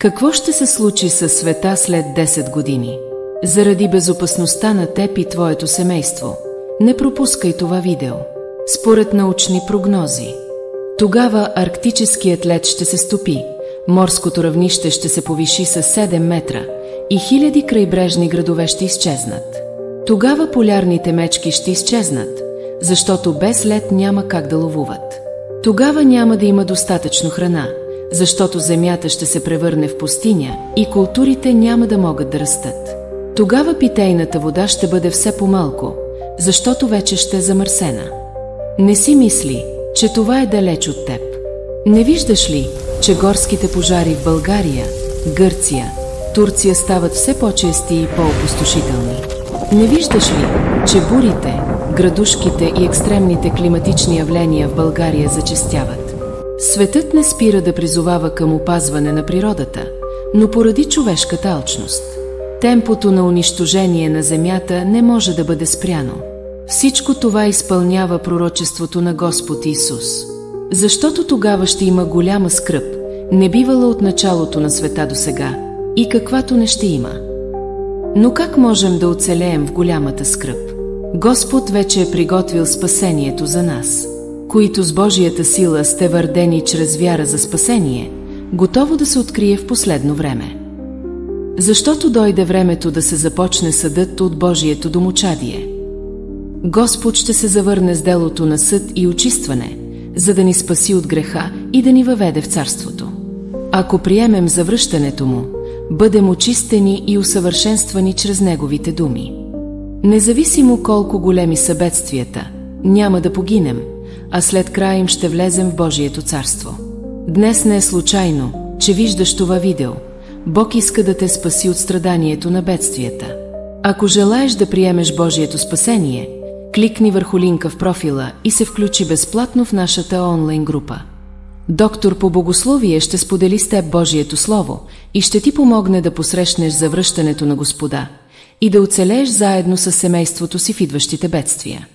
Какво ще се случи със света след 10 години? Заради безопасността на теб и твоето семейство, не пропускай това видео. Според научни прогнози, тогава арктическият лед ще се стопи, морското равнище ще се повиши с 7 метра и хиляди крайбрежни градове ще изчезнат. Тогава полярните мечки ще изчезнат, защото без лед няма как да ловуват. Тогава няма да има достатъчно храна, защото земята ще се превърне в пустиня и културите няма да могат да растат. Тогава питейната вода ще бъде все по-малко, защото вече ще е замърсена. Не си мисли, че това е далеч от теб. Не виждаш ли, че горските пожари в България, Гърция, Турция стават все по-чести и по-опустошителни? Не виждаш ли, че бурите, градушките и екстремните климатични явления в България зачестяват? Светът не спира да призовава към опазване на природата, но поради човешката алчност. Темпото на унищожение на земята не може да бъде спряно. Всичко това изпълнява пророчеството на Господ Исус. Защото тогава ще има голяма скръб, не бивала от началото на света до сега, и каквато не ще има. Но как можем да оцелеем в голямата скръб? Господ вече е приготвил спасението за нас, които с Божията сила сте върдени чрез вяра за спасение, готово да се открие в последно време. Защото дойде времето да се започне съдът от Божието домочадие. Господ ще се завърне с делото на съд и очистване, за да ни спаси от греха и да ни въведе в царството. Ако приемем завръщането му, бъдем очистени и усъвършенствани чрез неговите думи. Независимо колко големи са бедствията, няма да погинем, а след края им ще влезем в Божието царство. Днес не е случайно, че виждаш това видео. Бог иска да те спаси от страданието на бедствията. Ако желаеш да приемеш Божието спасение, кликни върху линка в профила и се включи безплатно в нашата онлайн група. Доктор по богословие ще сподели с теб Божието Слово и ще ти помогне да посрещнеш завръщането на Господа и да оцелееш заедно с семейството си в идващите бедствия.